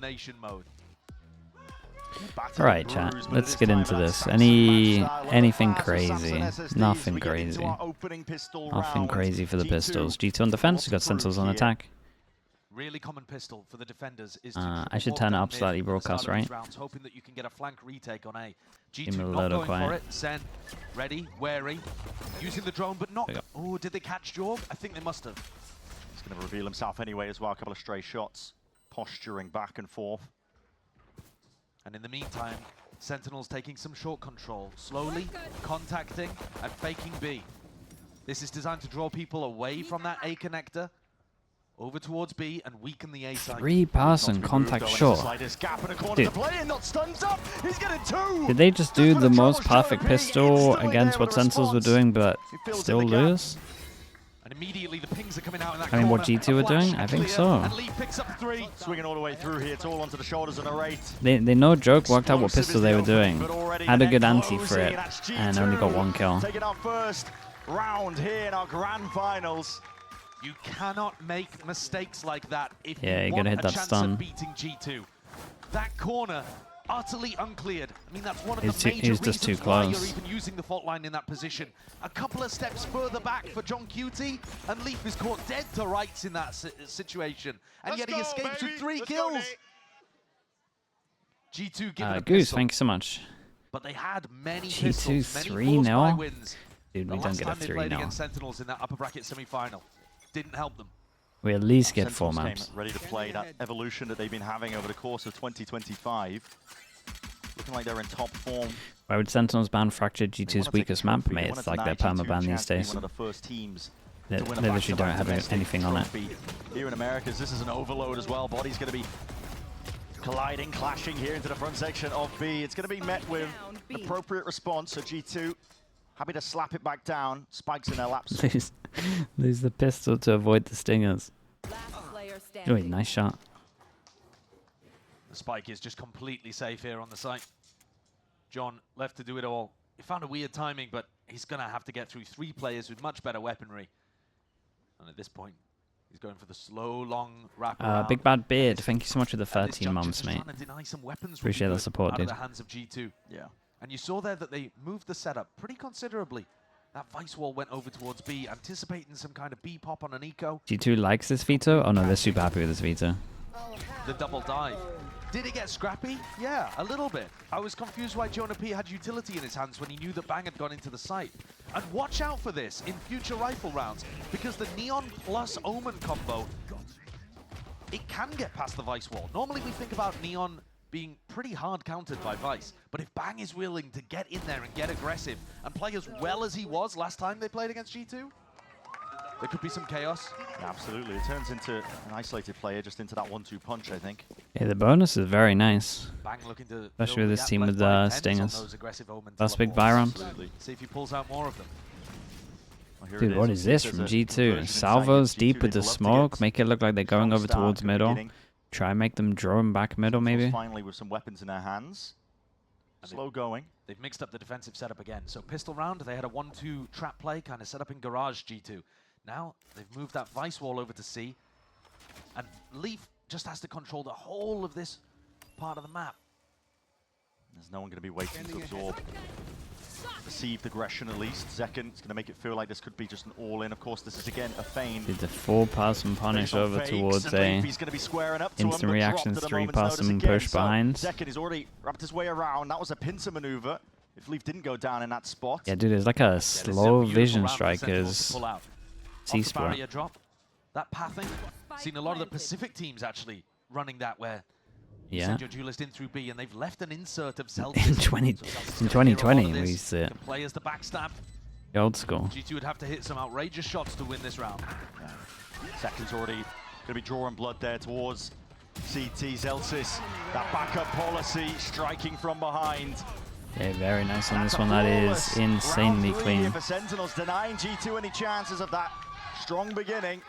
domination mode. Alright, chat. Let's get into this. Anything crazy? Nothing crazy. Nothing crazy for the pistols. G2 on defense. We got Sentinels on attack. Really common pistol for the defenders is I should turn it up slightly, broadcast, right? Hoping that you can get a flank retake on A. Give me a G2 not little going quiet. for it. Sen ready, wary, using the drone, but not. Oh, did they catch Jorg? I think they must have. He's going to reveal himself anyway as well. A couple of stray shots, posturing back and forth. And in the meantime, Sentinels taking some short control, slowly contacting and faking B. This is designed to draw people away from that A connector, over towards B, and weaken the A side. 3-person contact short. Dude. Did they just do the most perfect pistol against what Sentinels were doing, but still lose? And immediately the pings are coming out in that I mean, what G2 were doing? I think so. And Lee picks up 3. Swinging all the way through here. It's all onto the shoulders of Narrate. They no joke worked out what pistol they were doing. Had a good anti for it, and only got 1 kill. Taking our first round here in our grand finals. You cannot make mistakes like that if Yeah, you you want gotta hit a that chance stun. of beating G2. That corner, utterly uncleared. I mean, that's one of He's the major just reasons too why you're close. even using the fault line in that position. A couple of steps further back for John Cutie, and Leaf is caught dead to rights in that situation. And yet he escapes with 3 kills. G2 given a Goose, pistol, thank you so much. but they had many G2 pistols, many 3-0? force-buy wins. Dude, The we don't last get a time they 3 played now. against Sentinels in that upper bracket semi-final didn't help them. We at least get 4 Sentinels maps. came ready to play that evolution that they've been having over the course of 2025. Looking like they're in top form. Why would Sentinels ban Fractured G2's weakest map? Mate, it's like their permaban these days. One of the first teams They to win a literally don't have back-to-back anything on it. trophy. Here in Americas, this is an overload as well. Body's going to be colliding, clashing here into the front section of B. It's going to be met with an appropriate response. So G2 happy to slap it back down. Spikes in their laps. Lose the pistol to avoid the stingers. Oh, nice shot. The spike is just completely safe here on the site. John left to do it all. He found a weird timing, but he's going to have to get through 3 players with much better weaponry. And at this point, he's going for the slow, long wrap. Big Bad Beard, thank you so much for the 13 months, mate. Appreciate the support, dude. Out of the hands of G2. Yeah. And you saw there that they moved the setup pretty considerably. That vice wall went over towards B, anticipating some kind of B pop on an eco. G2 likes this veto? Oh no, they're super happy with this veto. The double dive. Did it get scrappy? Yeah, a little bit. I was confused why Jonah P had utility in his hands when he knew that Bang had gone into the site. And watch out for this in future rifle rounds, because the Neon plus Omen combo, it can get past the Vice wall. Normally we think about Neon being pretty hard countered by Vice, but if Bang is willing to get in there and get aggressive and play as well as he was last time they played against G2, there could be some chaos. Yeah, absolutely. It turns into an isolated player, just into that 1-2 punch, I think. Yeah, the bonus is very nice. Bang looking to Especially with this team with stingers. That's big Byron. See if he pulls out more of them. Well, Dude, what is this from G2? Salvos deep with the smoke, make it look like they're going over towards middle. Try and make them draw him back middle, maybe. Finally, with some weapons in their hands. Slow going. They've mixed up the defensive setup again. So pistol round, they had a 1-2 trap play, kind of set up in garage G2. Now they've moved that Vice wall over to C. And Leaf just has to control the whole of this part of the map. There's no one going to be waiting to absorb perceived aggression at least. Zekken is going to make it feel like this could be just an all-in. Of course, this is again a feign. Did the 4-person punish over towards a instant reactions 3-person push behind. Zekken has already wrapped his way around. That was a pincer maneuver. If Leaf didn't go down in that spot. Yeah, dude, it's like a slow vision strikers C-spot. That pathing, seen a lot of the Pacific teams actually running that where yeah. send your duelist in through B, and they've left an insert of Zelda. In 2020, we used to play as the backstab. Old school. G2 would have to hit some outrageous shots to win this round. Zekken's already going to be drawing blood there towards CT Zelsis. That backup policy, striking from behind. Yeah, very nice on this one. That is insanely clean. For Sentinels, denying G2 any chances of that strong beginning.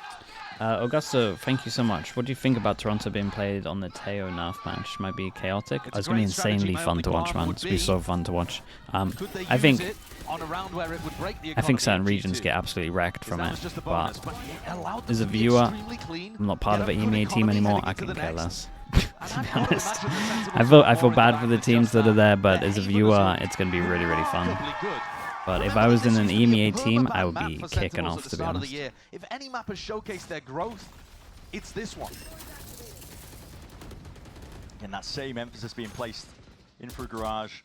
Augusto, thank you so much. What do you think about Toronto being played on the Teo nerf match? Might be chaotic. It's going to be insanely fun to watch, man. It's going to be so fun to watch. I think certain regions get absolutely wrecked from it, but as a viewer, I'm not part of the EMEA team anymore. I couldn't care less. To be honest, I feel bad for the teams that are there, but as a viewer, it's going to be really, really fun. But if I was in an EMEA team, I would be kicking off, to be honest. If any map has showcased their growth, it's this one. And that same emphasis being placed in through Garage.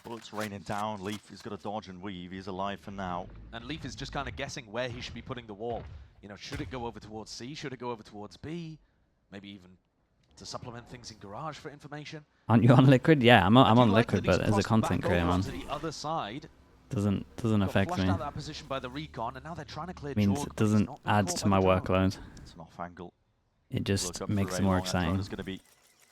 Bullets raining down. Leaf is going to dodge and weave. He's alive for now. And Leaf is just kind of guessing where he should be putting the wall. You know, should it go over towards C? Should it go over towards B? Maybe even to supplement things in Garage for information. Aren't you on Liquid? Yeah, I'm on Liquid, but as a content creator, man, doesn't affect me. That position by the recon, and now they're trying to clear means it doesn't add to my workload. It's an off angle. It just makes it more exciting. Going to be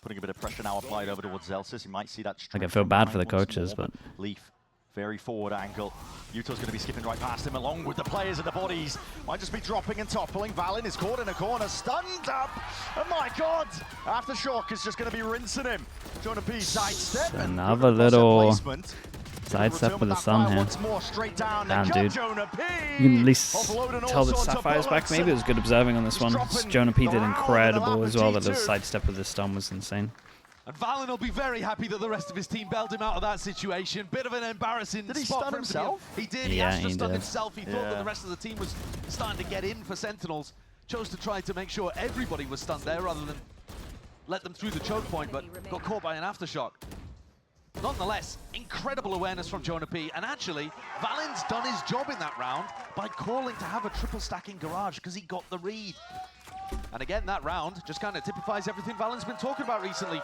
putting a bit of pressure now applied over towards Zelsis. You might see that. Like, I feel bad for the coaches, but Leaf, very forward angle. Yuto's going to be skipping right past him along with the players and the bodies. Might just be dropping and toppling. Valen is caught in a corner, stunned up. Oh my god! Aftershock is just going to be rinsing him. Jonah P sidestep. Another little sidestep with the sun here. Damn, dude. You can at least tell that Sapphire's back. Maybe it was good observing on this one. Jonah P did incredible as well. That the sidestep with the stun was insane. And Valen will be very happy that the rest of his team bailed him out of that situation. Bit of an embarrassing Did he spot stun for himself? He did. Yeah, he he stunned did. himself. He thought that the rest of the team was starting to get in for Sentinels. Chose to try to make sure everybody was stunned there rather than let them through the choke point, but got caught by an aftershock. Nonetheless, incredible awareness from Jonah P. And actually, Valen's done his job in that round by calling to have a triple stack in Garage because he got the read. And again, that round just kind of typifies everything Valen's been talking about recently,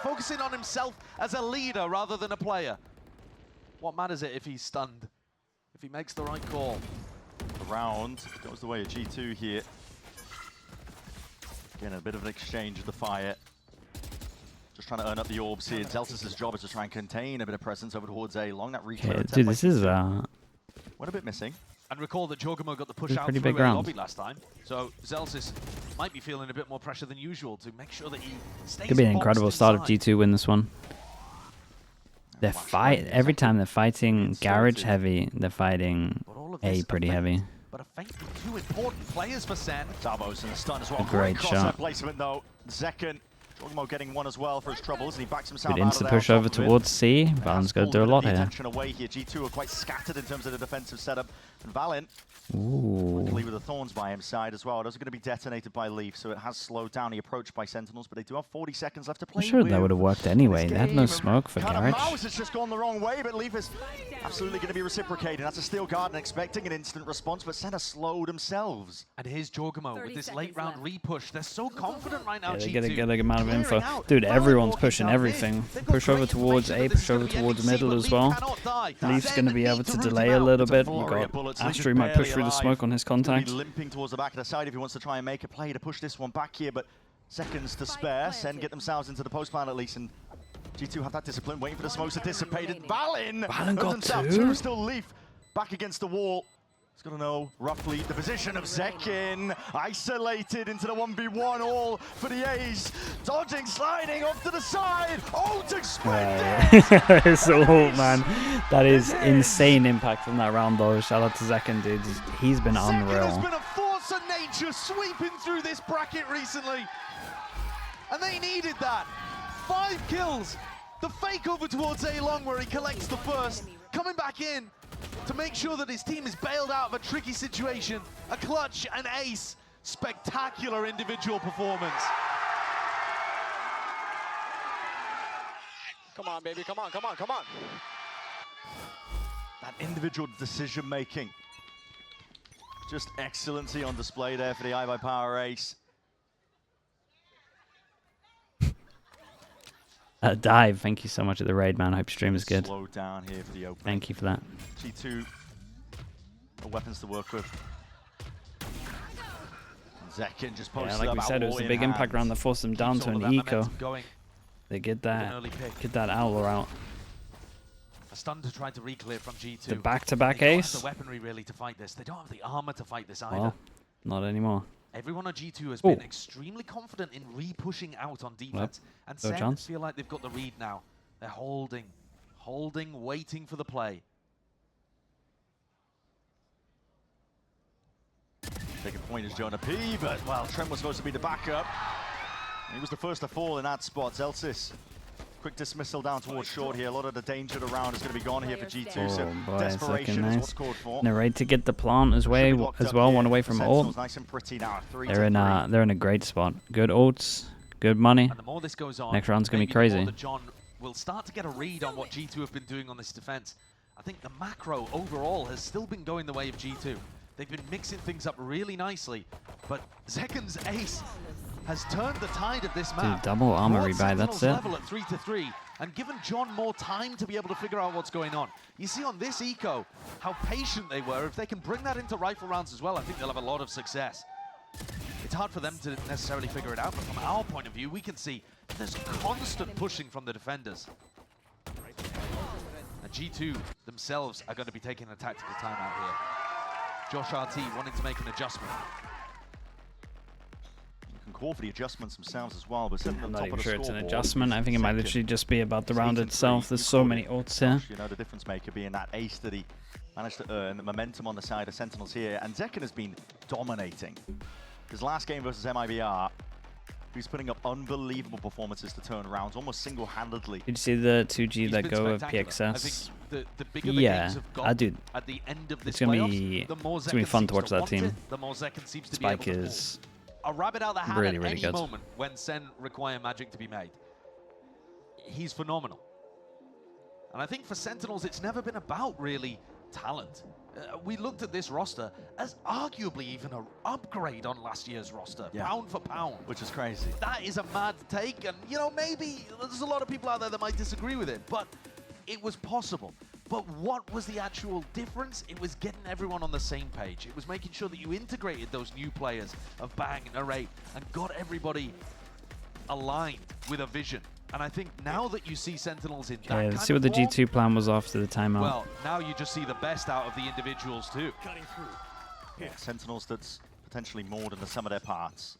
focusing on himself as a leader rather than a player. What matters it if he's stunned, if he makes the right call? The round goes the way of G2 here. Again, a bit of an exchange of the fire. Just trying to earn up the orbs here. Zelsis' job is to try and contain a bit of presence over towards A. Long that reclaim. Okay, dude, this is went a bit missing. And recall that Jorgamo got the push out pretty through big A round. lobby last time. So Zelsis might be feeling a bit more pressure than usual to make sure that he stays could be an incredible boxed start of inside. G2 win this one. They're every time they're fighting Garage heavy, they're fighting A pretty heavy. But effectively two important players for Sen. Zavos and the stun as well. A great shot. Placement though. Zekken. Jorgamo getting one as well for his troubles, and he backs himself Good out insta of there push on over top of it. towards C. Valen's going to do a lot here. Attention away here. G2 are quite scattered in terms of the defensive setup. And Valen, Ooh. luckily with the Thorns by his side as well. Those are going to be detonated by Leaf, so it has slowed down the approach by Sentinels, but they do have 40 seconds left to play. I'm sure that would have worked anyway. They had no smoke for Garage. Mouse has just gone the wrong way, but Leaf is absolutely going to be reciprocating. That's a steel guard and expecting an instant response, but Sen slowed themselves. And here's Jorgamo with this late round repush. They're so confident right now, Yeah, they G2. get a good amount of info. Clearing out. Dude, Valen everyone's walking pushing down everything. mid. They've got Push over great towards information A, that this push is over gonna be towards NBC, middle but as Leaf well. cannot die. Leaf's Sen going to be need able to root delay him a out. little bit. Flurry You of got bullets, Leaf is Astro might push barely through the alive. smoke on his Gonna be contact. limping towards the back of the side if he wants to try and make a play to push this one back here, but seconds to spare. Sen get themselves into the post plan at least, and G2 have that discipline, waiting for the smokes to dissipate. Valen got himself two. Still Leaf back against the wall. He's got to know roughly the position of Zekken. Isolated into the 1v1, all for the A's. Dodging, sliding off to the side. Oh, to sprint It's all, man. That is insane impact from that round, though. Shout out to Zekken, dude. He's been Zekken has unreal. been a force of nature sweeping through this bracket recently. And they needed that. 5 kills. The fake over towards A long where he collects the first. Coming back in to make sure that his team is bailed out of a tricky situation. A clutch, an ace. Spectacular individual performance. Come on, baby. Come on, come on, come on. That individual decision making. Just excellency on display there for the iBuyPower Ace. Dive, thank you so much at the raid, man. I hope stream is good. Slow down here for the open. Thank you for that. G2, the weapons to work with. Zekken just posted Yeah, like we about said, it was a all big in impact round that forced them down Keeps to all an of that eco. momentum going. They get An early pick. that Owler out. A stun to try to re-clear from G2. The back-to-back They don't ace. have the weaponry really to fight this. They don't have the armor to fight this either. Well, not anymore. Everyone on G2 has been extremely confident in re-pushing out on defense. And no Sen chance. feel like they've got the read now. They're holding, waiting for the play. Taking point is Jonah P, but well, Trent was supposed to be the backup. He was the first to fall in that spot. Zelsis, quick dismissal down towards short here. A lot of the danger around is going to be gone here for G2. So boy, desperation Zekken, is nice. what's called for. And they're ready to get the plant as well. One away from ult. Nice and pretty now. They're in a great spot. Good ults, good money. And the more this goes on, Next round's gonna be maybe the more crazy. that John will start to get a read on what G2 have been doing on this defense. I think the macro overall has still been going the way of G2. They've been mixing things up really nicely, but Zekken's ace has turned the tide of this map. Dude, double armor rebuy, that's it. Level at 3-3, and given John more time to be able to figure out what's going on. You see on this eco how patient they were. If they can bring that into rifle rounds as well, I think they'll have a lot of success. It's hard for them to necessarily figure it out, but from our point of view, we can see there's constant pushing from the defenders. And G2 themselves are going to be taking a tactical timeout here. Josh RT wanting to make an adjustment. You can call for the adjustments themselves as well, but sitting I'm on not top even of the sure it's an scoreboard adjustment. I think it might literally just be about the round 8-3. itself. There's You so called many it. ults here. You know, the difference maker being that ace that he managed to earn, the momentum on the side of Sentinels here, and Zekken has been dominating. His last game versus MIBR, he's putting up unbelievable performances to turn rounds, almost single-handedly. Did you see the 2G He's let been go of spectacular. I think PXS? the bigger the games have I got do. at the end of this It's gonna playoffs, be the more it's gonna be Zekken fun to seems watch that want team. it, the more Zekken seems to Spike be able to is pull a rabbit out of the hat really, at really any good. moment when Sen require magic to be made. He's phenomenal. And I think for Sentinels, it's never been about really talent. We looked at this roster as arguably even an upgrade on last year's roster, pound for pound. Which is crazy. That is a mad take, and you know, maybe there's a lot of people out there that might disagree with it, but it was possible. But what was the actual difference? It was getting everyone on the same page. It was making sure that you integrated those new players of Bang and Narrate and got everybody aligned with a vision. And I think now that you see Sentinels in that Okay, let's kind see what of the form, G2 plan was after the timeout. well, now you just see the best out of the individuals too. Yeah, Sentinels that's potentially more than the sum of their parts.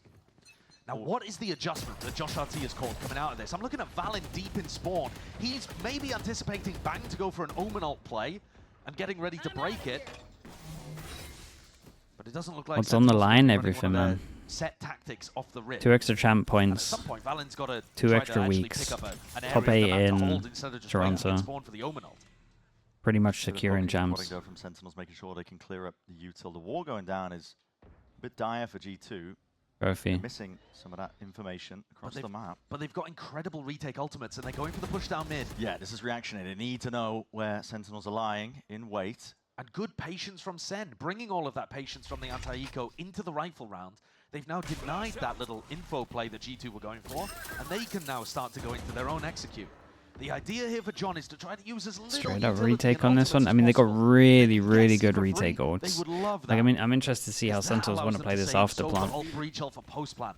Now, what is the adjustment that Josh RT has called coming out of this? I'm looking at Valen deep in spawn. He's maybe anticipating Bang to go for an Omen ult play and getting ready to break it. But it doesn't look like What's on the Sentinels are line, running everything, one of man. their set tactics off the rip. 2 extra champ And at points. some point, Valen's got to 2 try extra to actually weeks. pick up an Top area 8 for the map to in hold instead of just waiting Toronto. to spawn for the Omen ult. Pretty much Bit of securing blocking champs. go from Sentinels, making sure they can clear up the util. The wall going down is a bit dire for G2. Trophy. Missing some of that information across the map. But they've got incredible retake ultimates, and they're going for the push down mid. Yeah, this is reactionary. They need to know where Sentinels are lying in wait. And good patience from Sen, bringing all of that patience from the anti-eco into the rifle round. They've now denied that little info play that G2 were going for, and they can now start to go into their own execute. The idea here for John is to try to use as little Straight up utility retake and on this one. ultimates I mean, they got as possible. really, Yes, really see good for free. retake They ults. would love that. Like, I mean, I'm interested to see how That Sentinels allows want to them play this save after Soak plan. ult breach ult for post plan.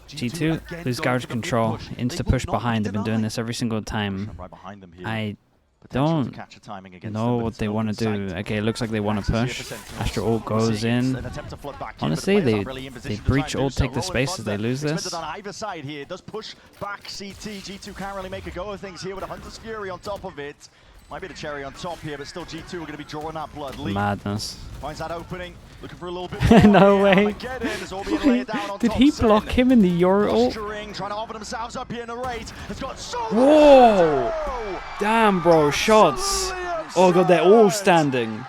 G2, again lose going garage for the mid control, push. insta They will push not behind. be They've been doing denied. this every single time. Right behind them here. I Potential to don't catch a timing against know them, but what it's they an want open to do. sight. Okay, it looks like they want to Access here push. for Sentinels. Astra ult goes Seeing in. an attempt to flood back in, but Honestly, the players they aren't really in position to try breach and ult, do so. take the Rolling spaces, they thunder lose this. expended on either side here. Does push back CT. G2 can't really make a go of things here with a Hunter's Fury on top of it. Might be the cherry on top here, but still G2 are going to be drawing that blood. Lee Madness. finds that opening, looking for a little bit more. No here. way. Armageddon is all being laid down on Did top. he Sen block him in the Euro ult? posturing, trying to offer themselves up here in the rate. It's got so Whoa! much. Damn, bro, shots. Brilliance Oh god, they're all shot. standing.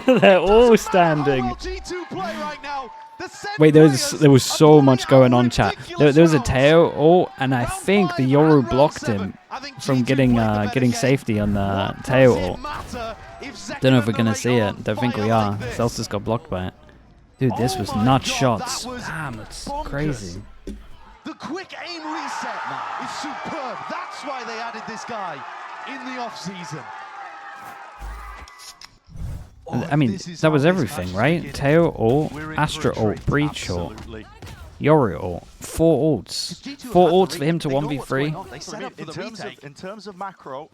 They're all standing. G2 play right now. The Sen Wait, there was players so are much pulling going out on, chat. ridiculous There was a rounds. Teo ult, and I Round think the 5 Yoru and round blocked 7. him I think from G2 getting played the better getting game. safety on the What Teo does it ult. matter if Zekken Don't know if we're and gonna Narrate see are it. on Don't think we fire are. like this? Celsius got blocked by it. Dude, this Oh was my nut God, shots. that was Damn, it's bonkers. crazy. The quick aim reset is superb. That's why they added this guy in the off-season. I mean, that was everything, right? Teo ult, Astra ult, Breach ult, Absolutely. Yoru ult. 4 ults. 4 ults for him to 1v3. They set I mean, up for the retake. in terms of macro,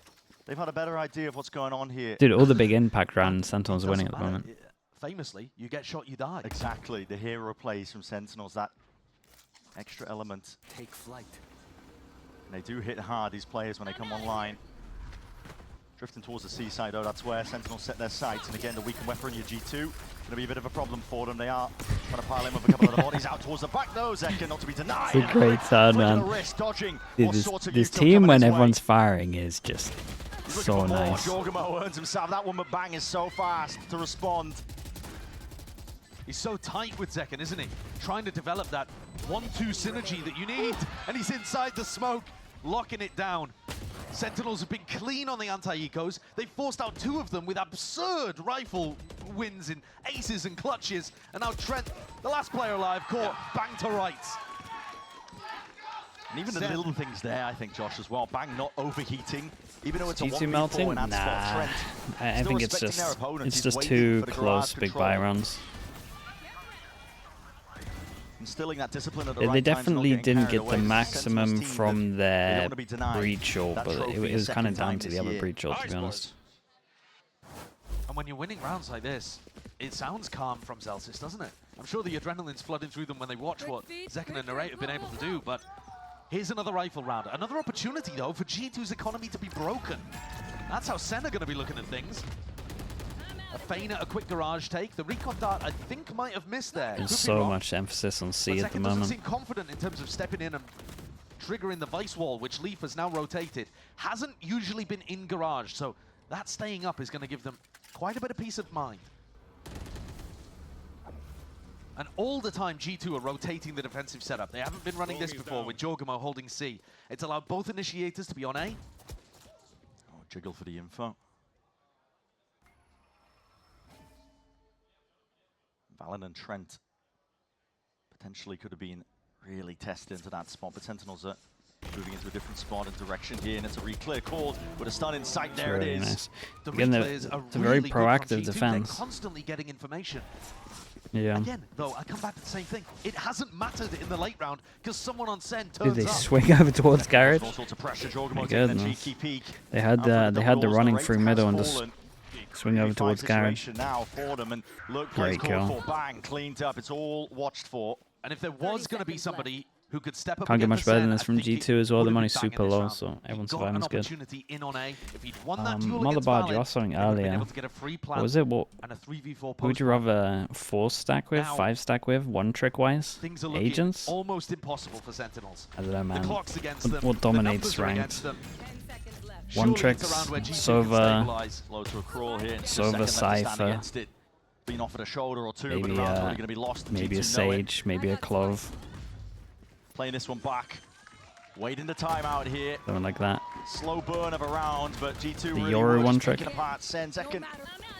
they've had a better idea of what's going on here. Dude, all the big impact rounds, Sentinels are winning at the Doesn't moment. matter. Famously, you get shot, you die. Exactly, the hero plays from Sentinels, that extra element. Take flight. And they do hit hard, these players, when they come online. Drifting towards the seaside, though, that's where Sentinels set their sights. And again, the weakened weapon, your G2, going to be a bit of a problem for them. They are trying to pile in with a couple of the bodies out towards the back, though. Zekken not to be denied. It's a great sound, man. Dude, this team, when everyone's firing, is just so nice. Jorgamo earns himself that one, but Bang is so fast to respond. He's so tight with Zekken, isn't he? Trying to develop that 1-2 synergy that you need. And he's inside the smoke, locking it down. Sentinels have been clean on the anti-ecos. They've forced out 2 of them with absurd rifle wins in aces and clutches. And now Trent, the last player alive, caught Bang to rights. And even the little things there, I think, Josh, as well. Bang not overheating, even though it's a G2 1v4 melting? and Nah. Trent. I think it's just too close big buy rounds. Instilling that discipline at the They right times, definitely not getting didn't carried get the away. maximum Sentinels team from that their they don't wanna be denied breach ult, that but trophy it was kind of second down time to this the other year. breach ult, to be honest. And when you're winning rounds like this, it sounds calm from Zelsis, doesn't it? I'm sure the adrenaline's flooding through them when they watch what Zekken and Narrate have been able to do, but here's another rifle round. Another opportunity, though, for G2's economy to be broken. That's how SEN are going to be looking at things. A feign at a quick garage take. The recon dart, I think, might have missed there. There's so much emphasis on C at the moment. Doesn't seem confident in terms of stepping in and triggering the vice wall, which Leaf has now rotated. Hasn't usually been in garage, so that staying up is going to give them quite a bit of peace of mind. And all the time, G2 are rotating the defensive setup. They haven't been running this before with Jorgamo holding C. It's allowed both initiators to be on A. Oh, jiggle for the info. Valen and Trent potentially could have been really tested into that spot, but Sentinels are moving into a different spot and direction here, and it's a re-clear called with a stun in sight. There it is. Nice. The Again, it's a very proactive defense. They're constantly getting information. Yeah. Again, though, I come back to the same thing. It hasn't mattered in the late round because someone on SEN Did turns they up. swing over towards garage? All sorts of pressure. Jorgamo My taking a goodness. cheeky peek. They had the running through middle and just fallen. swing over towards garage. Now for them, and look, Great called kill. for. Bang, cleaned up. It's all watched for. And if there was going to be somebody who could step up, Can't get against much better than SEN, this I from think G2 as well. it The would money's have been super bang in this low, round. so everyone's He got surviving an is good. opportunity in on A. If he'd won that duel Mother against Barge, Valen, you were saying they would have been earlier. able to get a free What plant was it? What and a 3v4 would you post-plant. rather 4-stack with, Now, 5-stack with, 1-trick wise? Things are looking Agents? almost impossible for Sentinels. I don't know, The man. clock's against them. What the dominates numbers are ranked? against them. 1 Surely tricks, it's around where G2 can Sova, stabilize. Slow to a crawl here. Sova, Cypher. Being offered a shoulder or two, Maybe but the round's already going to be lost. and maybe a G2 know it. Sage, maybe a Clove, Playing this one back. Waiting the timeout here. something like that. Slow burn of a round, but G2 really Yoru were one just trick. picking apart SEN. Zekken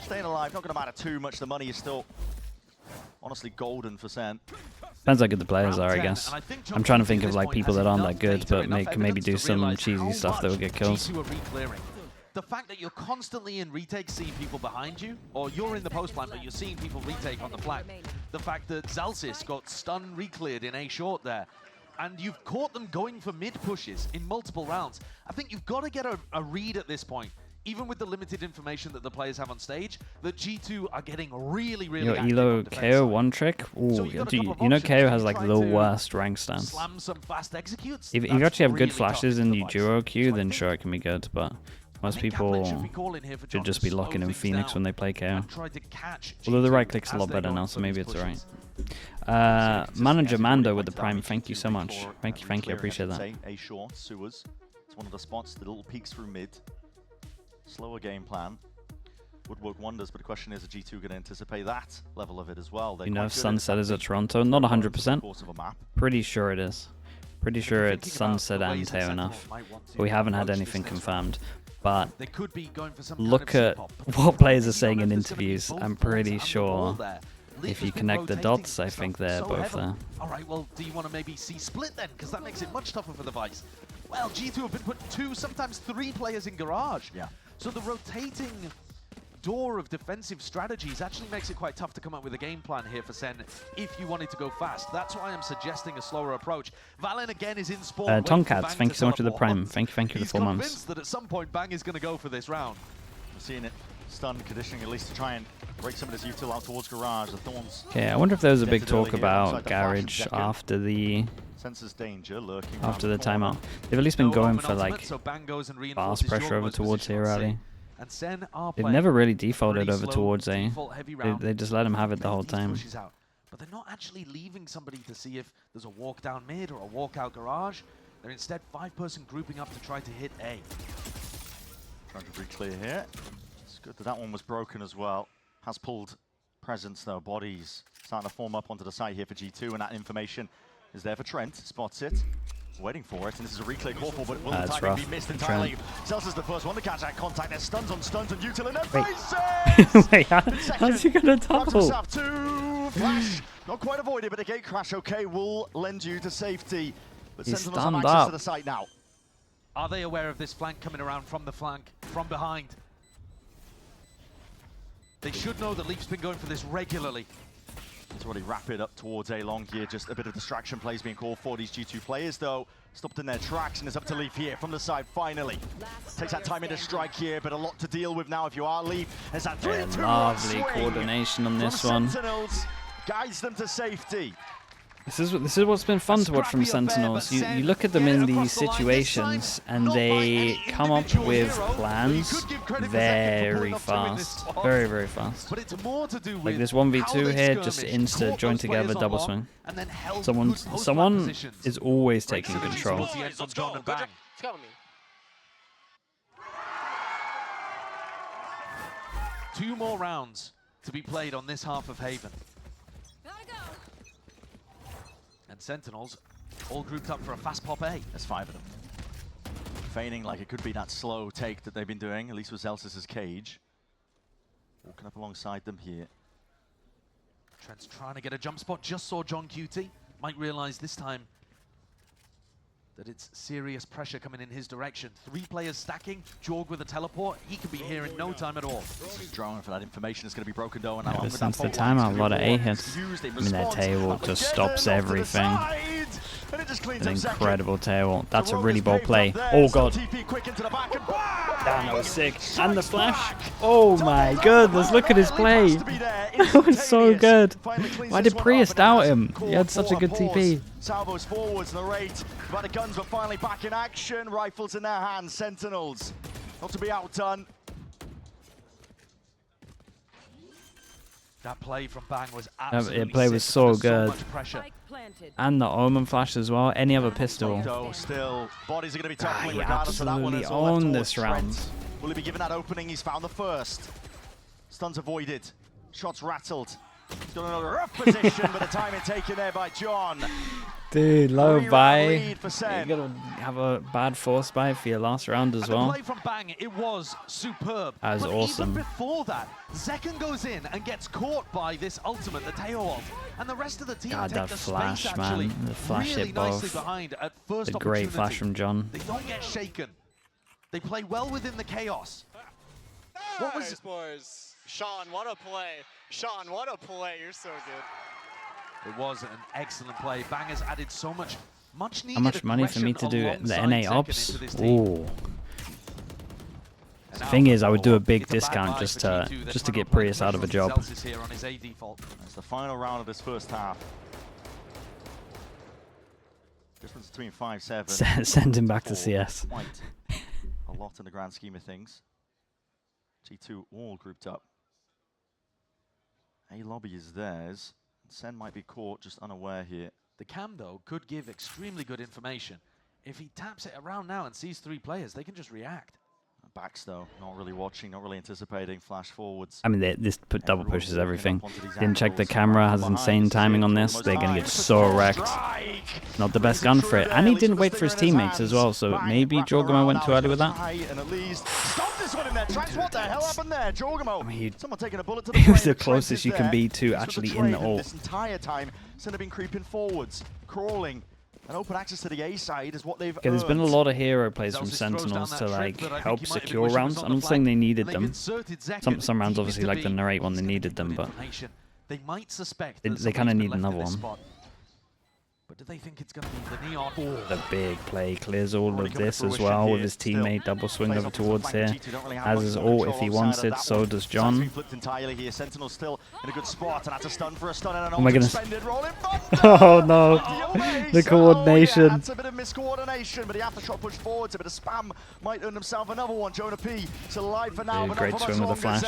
staying alive, not going to matter too much. The money is still honestly golden for SEN. Depends how good the players Round are, I 10, guess. and I think I'm trying to John think at of this like point people has that aren't enough that good, data, but enough can maybe evidence do to some realize cheesy how stuff that will much get kills. G2 are re-clearing. The fact that you're constantly in retake seeing people behind you, or you're in the post plant but you're seeing people retake on the flank. The fact that Zelsis got stun re-cleared in A short there, and you've caught them going for mid pushes in multiple rounds. I think you've got to get a read at this point, even with the limited information that the players have on stage, that G2 are getting really, really Yo, active Elo on defense KO side. 1-trick? Ooh, So you've got a do couple of you know options. KO You has can like try the to worst rank stance. Slam some fast executes. If you That's actually have good really tough flashes into in the your vice. duo queue, So I then think- sure it can be good, but most I think Kaplan should people be calling here for should John just to be slow locking in things Phoenix down when they play KO. and try to catch Although the G2 right click's a as lot they better go now, in so for maybe these it's alright. pushes. Manager Mando with the Prime, thank you so much. Thank you, I appreciate that. A short, sewers. It's one of the spots, the little peaks through mid. Slower game plan. Would work wonders, but the question is, are G2 going to anticipate that level of it as well? They're You know quite if good at Sunset is at adapting Toronto? Not the 100%. course of a map. Pretty sure it is. Pretty sure Thinking it's about Sunset the and ways that Teo Sentinels enough. might want to But we haven't had approach this anything next round. confirmed. But They could be going for some look kind of at C-pop. what players are You saying don't in know if there's gonna be interviews. both I'm balls pretty and the ball sure there. Leaf if has you been connect the rotating dots, I stuff think they're so both heavily. there. All right, well, do you want to maybe see split then? Because that makes it much tougher for the Vice. Well, G2 have been putting 2, sometimes 3 players in garage. Yeah. So the rotating door of defensive strategies actually makes it quite tough to come up with a game plan here for SEN if you wanted to go fast. That's why I'm suggesting a slower approach. Valen again is in spawn. waiting for Tomcats, Bang thank to you so much for the teleport. Prime. Thank you for the He's 4 months. convinced that at some point Bang is going to go for this round. We're seeing it stun conditioning at least to try and break some of this util out towards garage. The Thorns. Okay, I wonder if there was a big Dented early talk here outside about the flash and Garage Zekken after the Senses danger lurking around after the corner. timeout. They've at least been No going Roman for ultimate, like so Bang goes and fast reinforces pressure over Jorgmo's towards position here on C. early. And Sen are They've playing never really defaulted pretty over slow, towards A. default heavy round. They just let him have it the Make whole these time. pushes out. But they're not actually leaving somebody to see if there's a walk down mid or a walk out garage. They're instead 5-person grouping up to try to hit A. Trying to re-clear here. It's good that that one was broken as well. Has pulled presence though. Bodies starting to form up onto the site here for G2, and that information is there for Trent. Spots it. Waiting for it, and this is a re-clear call for, but will the timing be missed entirely? Zelsa's is the first one to catch that contact. There's stuns on stuns and Util in their faces! Wait, how's he gonna double? Flash, not quite avoided, but a gate crash, okay, will lend you to safety. But He's Sentinels have stunned access up. to the site now. Are they aware of this flank coming around from the flank, from behind? They should know that Leap's been going for this regularly. It's already rapid up towards A-Long here. Just a bit of distraction plays being called for these G2 players, though. Stopped in their tracks, and it's up to Leaf here from the side, finally. Takes that time into strike here, but a lot to deal with now if you are Leaf. There's that 3-2 lovely coordination on this one. Sentinels guides them to safety. This is what's been fun to watch from Sentinels. You look at them in these situations and they come up with plans very fast. Very, very fast. But it's more to do with like this 1v2 here, just insta join together double swing. Someone is always taking control. Let's go. Good job. Tell me. 2 more rounds to be played on this half of Haven. And Sentinels all grouped up for a fast pop A. There's 5 of them. Feigning like it could be that slow take that they've been doing, at least with Zelsa's cage. Walking up alongside them here. Trent's trying to get a jump spot, just saw John QT. Might realize this time that it's serious pressure coming in his direction. 3 players stacking, Jorg with a teleport. He could be here in no time at all. Drone for that information is going to be broken though. And Ever since the timeout, a lot of A hits. I mean, their tail just stops everything. An incredible tail. That's a really bold play. Oh god. That was sick. And the flash. Oh my goodness, look at his play. That was so good. Why did Prius doubt him? He had such a good TP. Salvos forwards, the rate, but the guns were finally back in action. Rifles in their hands, Sentinels. Not to be outdone. That play from Bang was absolutely play was so good. much pressure. And the Omen flash as well. Any other pistol. Still, bodies are going to be toppling He regardless of that one. absolutely It's all left owned towards this round. Trent. Will he be given that opening? He's found the first. Stuns avoided. Shots rattled. He's got another rough position, but the timing taken there by John. Dude, low buy. Lead for You're Sen. gonna have a bad force buy for your last round as And the well. play from Bang, it was superb. That was but awesome. Even before that, Zekken goes in and gets caught by this ultimate, the Teo ult. And the rest of the team God, take that the flash, space, man. actually, The flash really hit nicely both. behind at first The great opportunity. flash from John. They don't get shaken. They play well within the chaos. What was boys? Sean, what a play. Sean, what a play. You're so good. It was an excellent play. Bang has added so much needed How much money for me to do the aggression NA alongside ops? Zekken into this team. Ooh. And The now thing is, I would do a it's big bad discount buy just for to G2. They're just to trying get play Prius out of a control job. Celsius here on his A default. That's the final round of this first half. Difference between 5-7. Send him back to CS. Quite a lot in the grand scheme of things. G2 all grouped up. A lobby is theirs. Sen might be caught just unaware here. The cam, though, could give extremely good information. If he taps it around now and sees 3 players, they can just react. Backs though, not really watching, not really anticipating. Flash forwards. I mean, this double Everyone pushes walking everything. up onto these Didn't check the angles. camera, has Behind, insane you see timing it, on this. almost They're gonna dive. get so wrecked. Strike. Not the best gun for it. And he didn't wait for his teammates as well, so maybe Jorgamo went too early with that. And at least stop this one in there. Tracks, what the hell happened there? Jorgamo. I mean, Someone taking a bullet to the he was brain, the but Trent closest is you can there. be to He's got actually the in the trade, and ult. This entire time, Sen have been creeping forwards, crawling. And open access to the A side is what they've Okay, there's been a earned. lot of hero plays from Zelsis throws down Sentinels that to trick like that I think help he might have secure wished he was rounds. on I'm the not saying they flank. needed They've them. inserted Zekken Some rounds deep obviously into like the B. narrate one, they It's gonna be needed good them, but information. They might suspect they that kinda somebody's need been left another in this one. spot. But do they think it's going to be the Neon? The big play clears all of this as well with his teammate double swing over towards here. Has his ult if he wants it, so does John. Sentinels still in a good spot, and that's a stun for a stun and an Oh my goodness. Oh no. The coordination. That's a bit of miscoordination, but the aftershock push forwards, a bit of spam might earn himself another one. Jonah P still alive for now. Dude, great swing with the flash.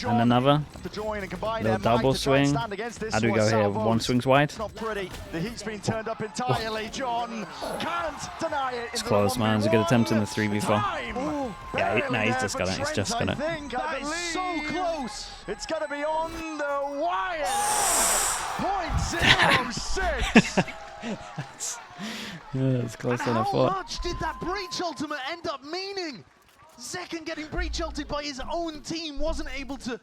And another. Little double swing. How do we go here? One swing's wide. It's not pretty. The heat's been turned up entirely. John can't deny it. It's close, man. It was a good attempt in the 3v4. Yeah, no, he's just got it. He's just got it. That is so close. It's going to be on the wire. 0.06. Yeah, it's closer than I How thought. much did that breach ultimate end up meaning? Zekken getting breach ulted by his own team, wasn't able to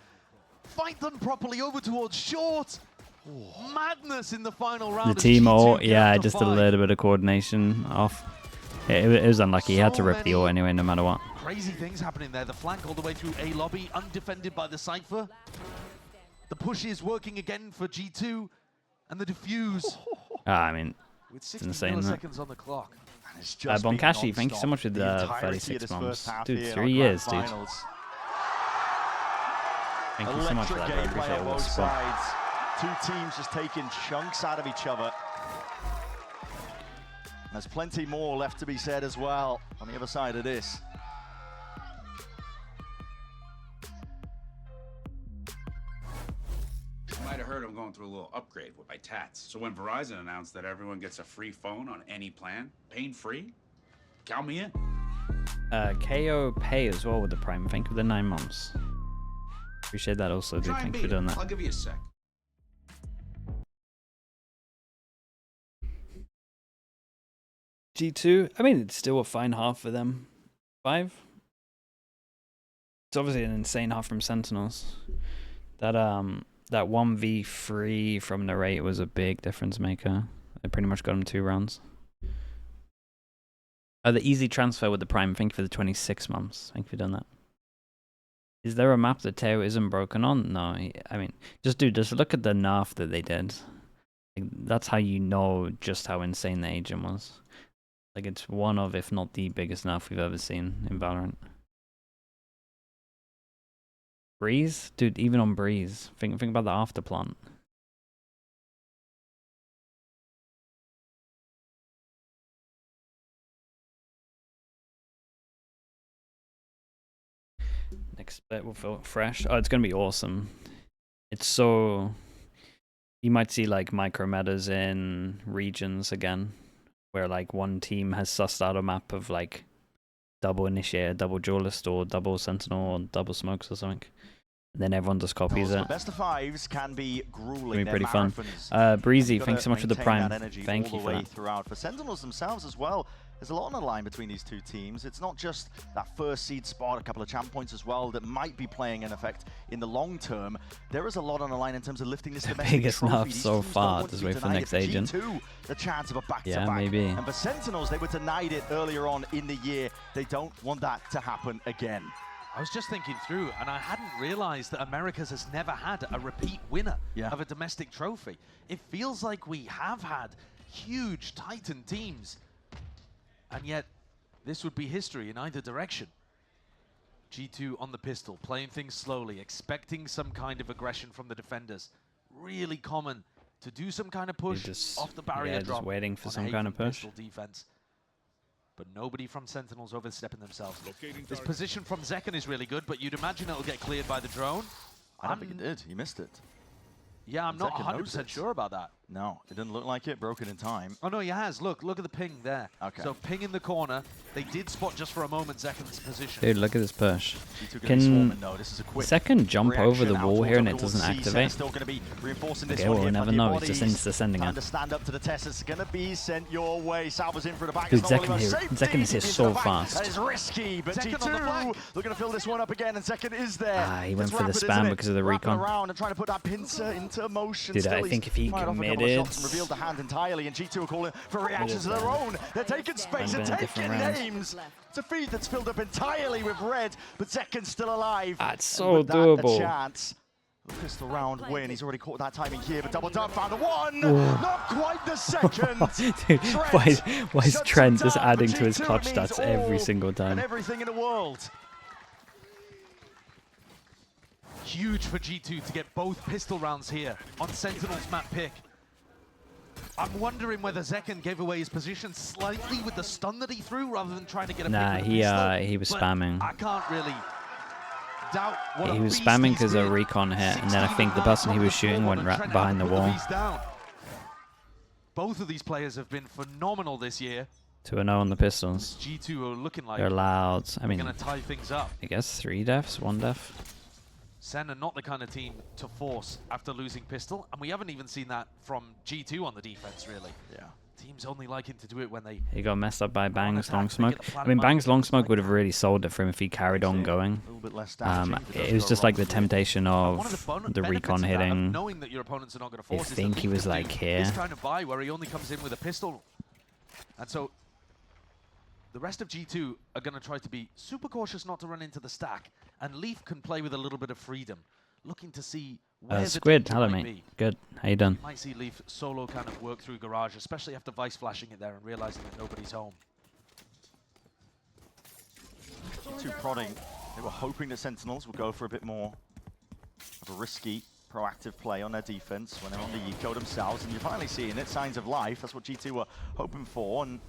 fight them properly over towards short. Madness in the final round. The team ult, yeah, just a little bit of coordination off. Yeah, it was unlucky. He had to rip the ult anyway, no matter what. Crazy things happening there. The flank all the way through A lobby, undefended by the Cypher. The push is working again for G2, and the defuse. I mean, with 60 it's insane, milliseconds on the clock. Bonkashi, thank you so much for the 36 months. Dude, 3 years, dude. Thank you so much for that, bro. I appreciate all the support. Two teams just taking chunks out of each other. There's plenty more left to be said as well on the other side of this. You might have heard I'm going through a little upgrade with my tats. So when Verizon announced that everyone gets a free phone on any plan, pain-free, count me in. KO Pay as well with the Prime. Thank you for the 9 months. Appreciate that also, dude. Thank you for doing that. I'll give you a sec. G2, I mean, it's still a fine half for them. 5. It's obviously an insane half from Sentinels. That 1v3 from the rate was a big difference maker. They pretty much got him 2 rounds. Oh, the easy transfer with the Prime. Thank you for the 26 months. Thank you for doing that. Is there a map that Teo isn't broken on? No, I mean, just look at the nerf that they did. Like, that's how you know just how insane the agent was. Like, it's one of, if not the biggest nerf we've ever seen in Valorant. Breeze? Dude, even on Breeze. Think about the afterplant. Next split will feel fresh. Oh, it's going to be awesome. It's so... You might see, like, micro metas in regions again, where, like, one team has sussed out a map of, like, double initiator, double duelist, or double sentinel, or double smokes or something. And then everyone just copies it. Best of fives can be grueling. It'll be pretty fun. Breezy, thanks so much for the Prime. Thank you for that. Throughout. For Sentinels themselves as well, there's a lot on the line between these two teams. It's not just that first seed spot, a couple of champ points as well that might be playing an effect in the long term. There is a lot on the line in terms of lifting this domestic biggest nerf so far. Just wait for the next agent. The chance of a back-to-back. Yeah, maybe. And for Sentinels, they were denied it earlier on in the year. They don't want that to happen again. I was just thinking through, and I hadn't realized that Americas has never had a repeat winner of a domestic trophy. It feels like we have had huge Titan teams, and yet this would be history in either direction. G2 on the pistol, playing things slowly, expecting some kind of aggression from the defenders. Really common to do some kind of push off the barrier drop. Just waiting for some kind of push. Defense. But nobody from Sentinels overstepping themselves. This position from Zekken is really good, but you'd imagine it'll get cleared by the drone. I don't think it did. He missed it. Yeah, I'm not 100% sure about that. No, it didn't look like it. Broken in time. Oh, no, he has. Look at the ping there. Okay. So ping in the corner. They did spot just for a moment Zekken's position. Dude, look at this push. Can Zekken jump over the wall here and it doesn't activate? Okay, well, we'll never know. It's just insta-sending it. Stand up to the test. It's going to be sent your way. Salva's in for the back. Dude, Zekken is here so fast. That is risky, but G2 looking to fill this one up again, and Zekken is there. He went for the spam because of the recon. Around and trying to put that pincer into motion. Dude, I think if he committed... Revealed the hand entirely, and G2 are calling for reactions of their own. They're taking space, they're taking names. It's a feed that's filled up entirely with red, but Zekken's still alive. That's so doable. A chance Pistol round win. He's already caught that timing here, but double down, found a one. Not quite the second. Dude, why is Trent just adding to his clutch stats every single time? And everything in the world. Huge for G2 to get both pistol rounds here on Sentinels map pick. I'm wondering whether Zekken gave away his position slightly with the stun that he threw rather than trying to get a Nah, pick with a pistol, he was but spamming. I can't really doubt what He was spamming because a recon hit, and then I think the person he was shooting went right behind the wall. Both of these players have been phenomenal this year. 2-0 on the pistols. G2 are looking like they're loud. I mean, going to tie things up. I guess 3 deaths, 1 death. SEN are not the kind of team to force after losing pistol, and we haven't even seen that from G2 on the defense, really. Yeah. Teams only liking to do it when they... He got messed up by Bang's long smoke. I mean, Bang's long smoke would have really sold it for him if he carried on going. A little bit less damaging, it was just like the temptation of the recon hitting. Knowing that your opponents are not going to I force think he was like here. This kind of buy where he only comes in with a pistol. And so the rest of G2 are going to try to be super cautious not to run into the stack. And Leaf can play with a little bit of freedom, looking to see where Squid, the hello might mate. be. Good, how you done? Might see Leaf solo kind of work through Garage, especially after Vice flashing it there and realizing that nobody's home. G2 prodding. They were hoping that Sentinels would go for a bit more of a risky, proactive play on their defense when they're on the eco themselves, and you're finally seeing it, signs of life. That's what G2 were hoping for, and,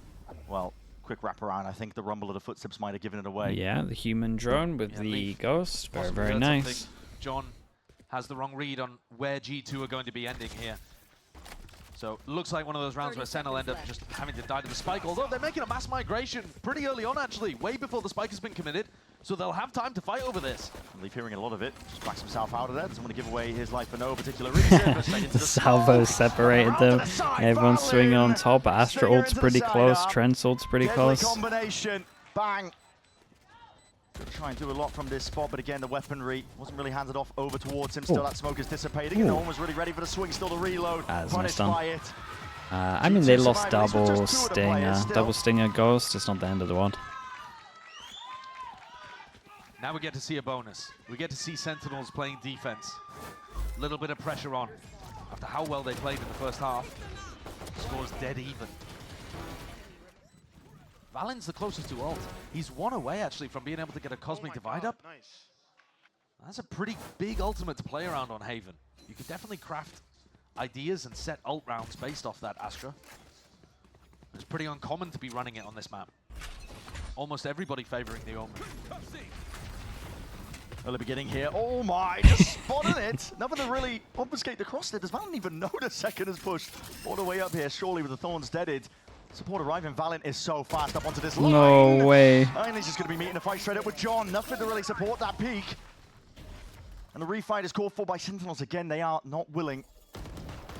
well, quick wraparound. I think the rumble of the footsteps might have given it away. Yeah, the human drone with the ghost. Very, very nice. John has the wrong read on where G2 are going to be ending here. So looks like one of those rounds where Sen will end up just having to die to the spike, although they're making a mass migration pretty early on, actually, way before the spike has been committed, so they'll have time to fight over this. Leaf hearing a lot of it, just backs himself out of there, doesn't want to give away his life for no particular reason. The salvos separated them, everyone's swinging on top, Astra ult's pretty close, Trent's ult's pretty close. Combination, bang! Gonna try and do a lot from this spot, but again, the weaponry wasn't really handed off over towards him. Still, that smoke is dissipating, and no one was really ready for the swing. Still the reload. Punished by it. I mean, they lost double stinger. Double stinger ghost. It's not the end of the world. Now we get to see a bonus. We get to see Sentinels playing defense. A little bit of pressure on. After how well they played in the first half, scores dead even. Valen's the closest to ult. He's one away, actually, from being able to get a Cosmic Divide up. Nice. That's a pretty big ultimate to play around on Haven. You could definitely craft ideas and set ult rounds based off that Astra. It's pretty uncommon to be running it on this map. Almost everybody favoring the Omen. Early beginning here. Oh my, just spotting it. Nothing to really obfuscate the cross there. Does Valen even know the second is pushed all the way up here? Surely with the Thorns deaded. Support arriving. Valen is so fast up onto this line. No way. And he's just going to be meeting a fight straight up with John. Nothing to really support that peak. And the refight is called for by Sentinels again. They are not willing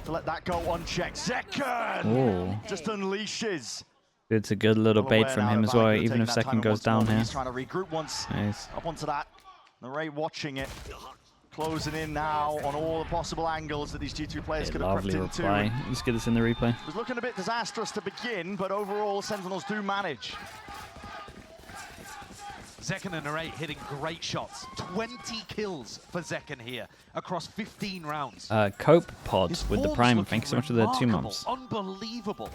to let that go unchecked. Zekken just unleashes. It's a good little bait from him as well, even if Zekken goes down here. He's trying to regroup once. Nice. Up onto that. Narrate watching it. Closing in now on all the possible angles that these G2 players could have crept Lovely into. reply. Let's get this in the replay. It was looking a bit disastrous to begin, but overall, Sentinels do manage. Zekken and Narrate hitting great shots. 20 kills for Zekken here across 15 rounds. Cope pod His with the form's prime. looking Thanks so much for the 2 remarkable, months. Unbelievable.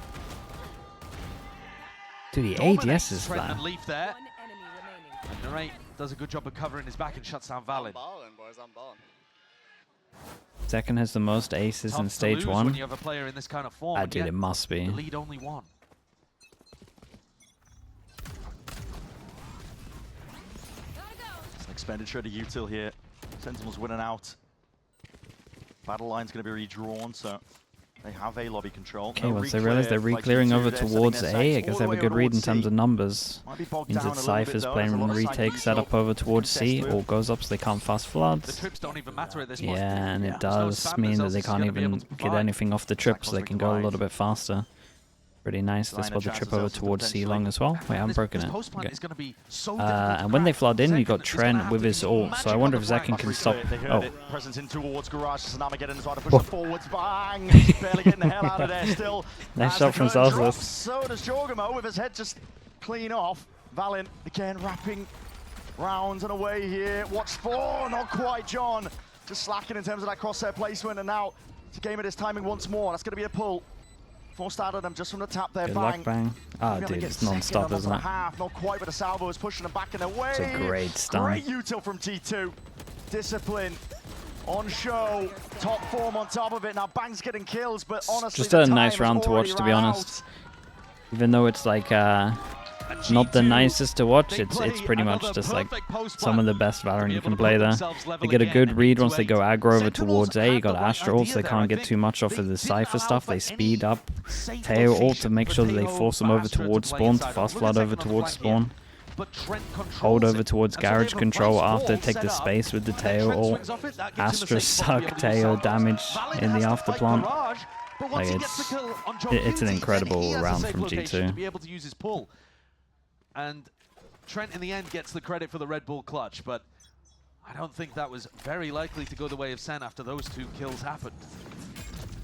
Dude, the Dominates ADS is Trent flat. and Leaf there. And Narrate does a good job of covering his back and shuts down Valen. I'm balling, boys, I'm balling. Zekken has the most aces in Tough to stage lose 1. when you have a player in this kind of form. and Dude, yet it must be. the lead only one. It's an expenditure to util here. Sentinels winning out. Battle line's going to be redrawn, so they have A lobby control. Okay, No once they realize they're re-clear, like re-clearing G2, over they're setting towards their A, I sights guess all they have the a way good over read in towards terms C. of numbers. Might be bogged Means down that a little bit, Cypher's though. playing There's a on lot of side retake neutral setup over towards C, contest or goes up so they can't fast The floods. trips don't even matter at this point. Yeah, and it There's no does spam mean that results they he's can't gonna be able even to get provide. anything off the trip, so they Cosmic can go a little Divide. bit faster. Pretty nice. They Line spot of the trip chances over also towards C potentially. long as well. Wait, I haven't broken This it. post plant Okay. is going to be so difficult to And when they crack. flood in, you Zekken got is gonna Trent have with to his do ult, magic so I on wonder the if flank. Zekken can stop. They heard Oh, it. Presence in towards Garage. Sanama getting inside to push them forwards. Bang! Barely getting the hell out of there still. Nice As shot the from curtain Zalzas. drops, so does Jorgamo with his head just clean off. Valen again wrapping rounds and away here. Watch for, not quite John. just slacking in terms of that crosshair placement, and now to game at his timing once more. That's going to be a pull. Forced out of them just from the tap there. Good Bang. luck, Bang. Ah, dude, it's non-stop, isn't it? Half, not quite, but the salvo is pushing them back in their way. It's a great stun. Great util from G2. Discipline on show. Top form on top of it. Now Bang's getting kills, but honestly, just a nice round to watch, to be honest. Even though it's like not the nicest to watch, it's pretty much just like some of the best Valorant you can play there. They get a good read once they go aggro over towards A. You got Astral, so they can't get too much off of the Cypher stuff. They speed up Teo ult to make sure that they force them over towards spawn, to fast flood over towards spawn. Hold over towards garage control after, take the space with the Teo ult. Astra suck Teo damage in the after plant. Like it's an incredible round from G2. And Trent in the end gets the credit for the Red Bull clutch, but I don't think that was very likely to go the way of SEN after those 2 kills happened.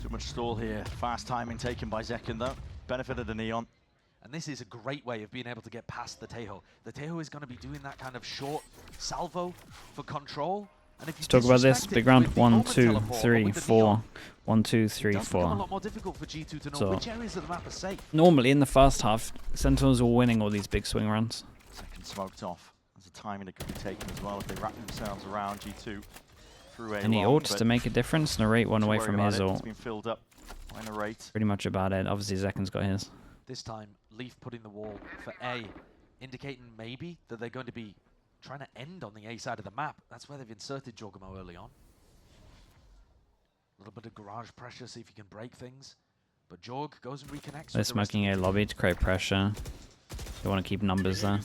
Too much stall here. Fast timing taken by Zekken though. Benefited the Neon. And this is a great way of being able to get past the Tejo. The Tejo is going to be doing that kind of short salvo for control. And if you Let's talk about this. Big round. 1, 2, 3, 4. 1, 2, 3, 4. A lot more difficult for G2 to know which areas of the map are safe. Normally in the first half, Sentinels were winning all these big swing runs. Zekken smoked off. There's a timing that could be taken as well if they wrap themselves around G2 through A. Any ults to make a difference? Narrate one away from his ult. It's been filled up by Narrate. Pretty much about it. Obviously, Zekken's got his. This time, Leaf putting the wall for A, indicating maybe that they're going to be trying to end on the A side of the map. That's where they've inserted Jorgamo early on. A little bit of garage pressure, see if you can break things. But Jorg goes and reconnects. They're smoking A lobby to create pressure. They want to keep numbers there.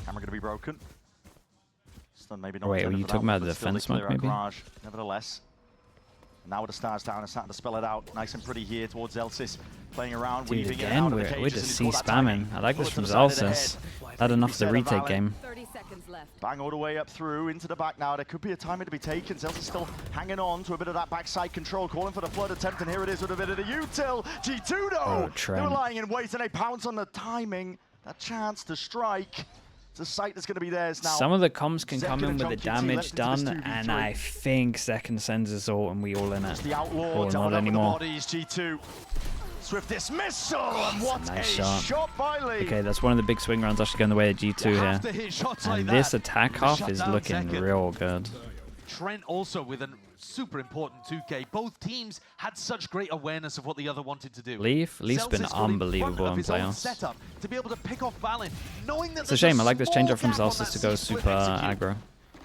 Camera going to be broken. Stun maybe not. Wait, are you talking about the defense smoke maybe? Garage, nevertheless. Now with the stars down and starting to spell it out. Nice and pretty here towards Zelsis. Playing around, Dude, weaving again, it out we're just C spamming. I like this from Zelsis. Had enough to retake game. 30 seconds left. Bang all the way up through into the back now. There could be a timing to be taken. Zelsis still hanging on to a bit of that backside control, calling for the flood attempt, and here it is with a bit of the util. G2 though, they were lying in wait and they pounce on the timing. That chance to strike. The site that's going to be theirs now. Some of the comms can Zekken come in with the damage done, and I think Zekken sends us all, and we all in it. The outlaw, or not anymore. G2. Swift dismissal, and what nice a shot by Lee. Okay, that's one of the big swing rounds actually going the way of G2 here. And this attack half is looking real good. Trent also with a super important 2K. Both teams had such great awareness of what the other wanted to do. Leaf's been unbelievable in playoffs. To be able to pick off Balin, knowing that it's a shame. I like this change up from Zelsis to go super aggro.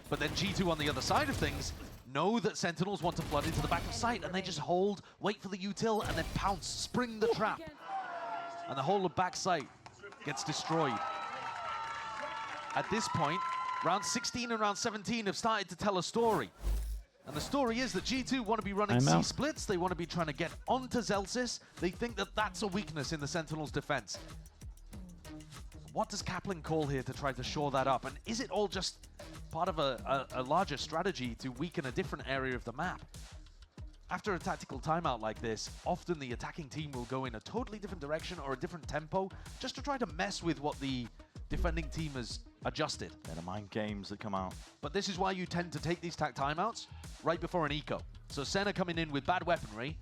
But then G2 on the other side of things know that Sentinels want to flood into the back of sight, and they just hold, wait for the util, and then pounce, spring the trap. And the whole of back sight gets destroyed. At this point, round 16 and round 17 have started to tell a story. And the story is that G2 want to be running C splits. They want to be trying to get onto Zelsis. They think that that's a weakness in the Sentinels' defense. What does Kaplan call here to try to shore that up? And is it all just part of a larger strategy to weaken a different area of the map? After a tactical timeout like this, often the attacking team will go in a totally different direction or a different tempo just to try to mess with what the defending team has adjusted. They're the mind games that come out. But this is why you tend to take these timeouts right before an eco. So Sen are coming in with bad weaponry.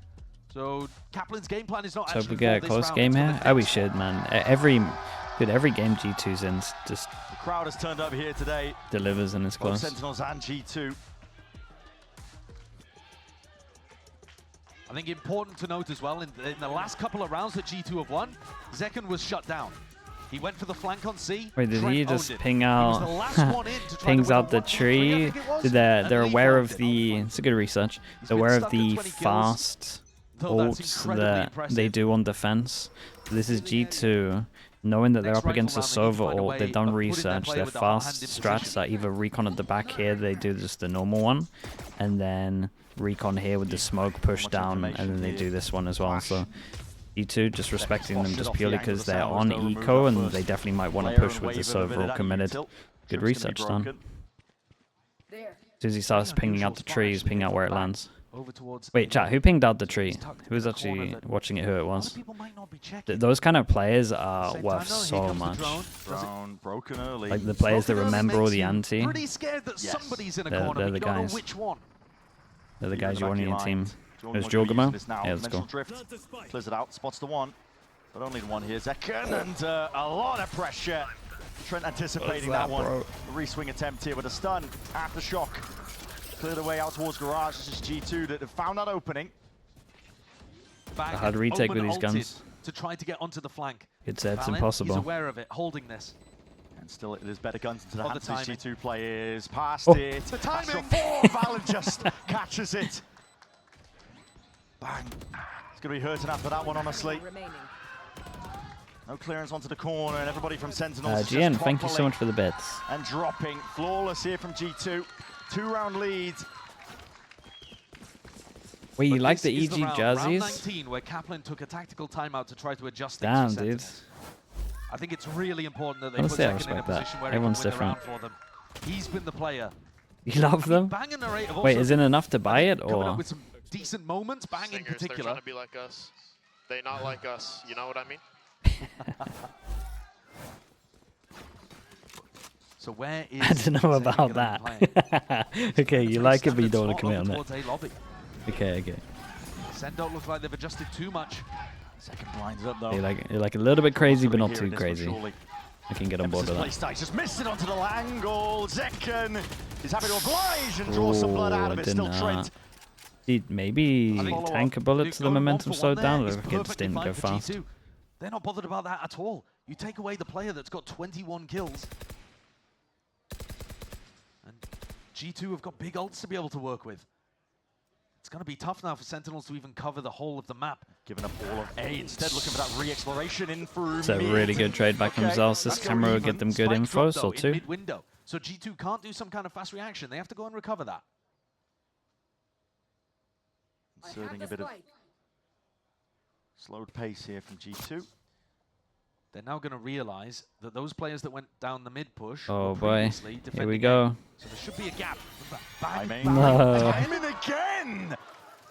So Kaplan's game plan is not so actually. So we get a close game here? Oh, we should, man. Every game G2's in just. The crowd has turned up here today. Delivers and it's close. Sentinels and G2. I think important to note as well, in the last couple of rounds that G2 have won, Zekken was shut down. He went for the flank on C. Wait, did he just ping out? Pings out the tree. They're aware of the. It's a good research. They're aware of the fast ults that they do on defense. So this is G2. Knowing that they're up against a Sova ult, they've done research. Their fast strats are either recon at the back here, they do just the normal one, and then recon here with the smoke push down, and then they do this one as well. So G2 just respecting them just purely because they're on eco, and they definitely might want to push with the Sova ult committed. Good research done. As soon as he starts pinging out the trees, pinging out where it lands. Wait, chat, who pinged out the tree? Who was actually watching it, who it was? Those kind of players are worth so much. Broken early. Like the players that remember all the anti. Pretty scared that somebody's in a corner. They're the guys. guys. Which one. They're the guys you want on your team. There's Jordan Jorgamo. Yeah, let's go. Drift. Clears it out, spots the one. But only the one here. Zekken, and a lot of pressure. Trent anticipating that one. A re-swing attempt here with a stun. Aftershock. Cleared away out towards garage. This is G2 that have found that opening. A hard retake with these guns. To try to get onto the flank. It's impossible. He's aware of it, holding this. And still, it is better guns into the hands the of these G2 players. Past Oh. it. The timing. Valen just catches it. Bang. It's going to be hurting after that one, honestly. No clearance onto the corner, and everybody from Sentinels. GN, thank you so much for the bits. And dropping. Flawless here from G2. 2-round lead. Wait, you like the This is EG round jerseys? 19, where Kaplan took a tactical timeout to try to adjust things Damn, for dude. Sentinels. I think it's really important that they Honestly, I put Zekken in a respect that. position where Everyone's he can win the different. round for them. He's been the player. You love them? Bang and Narrate have Wait, also is it enough to buy it, coming up or? with some decent moments. Bang in Singers, they're particular. trying to be like us. They not like us. You know what I mean? So where is I don't know Zekken about gonna that. be playing? Okay, you like it, but you don't want to commit Over on it. towards A lobby. Okay. Sen don't look like they've adjusted too much. Second blinds up though. You're like a little bit crazy, but not Here too in this one, crazy. surely. I can get on board with Emphasis that. placed, just missed it onto the angle. Zekken is happy to oblige and draw some blood out of it. Still Trent. Maybe think tank a bullet Dude, so the going momentum 1 for 1 slowed down. there Or is the kids perfectly didn't fine go for fast. G2. They're not bothered about that at all. You take away the player that's got 21 kills. And G2 have got big ults to be able to work with. It's going to be tough now for Sentinels to even cover the whole of the map. Giving up all of A, instead looking for that re-exploration in through It's a mid. really good trade back from Zels. This let's go camera will even. get them good Spike info, drop, though, so in too. mid-window. So G2 can't do some kind of fast reaction. They have to go and recover that. Inserting a bit of slowed pace here from G2. They're now going to realize that those players that went down the mid push Oh were boy, previously here defending we A. go. So there should be a gap. Bang, Timing. bang, No. bang. Timing again!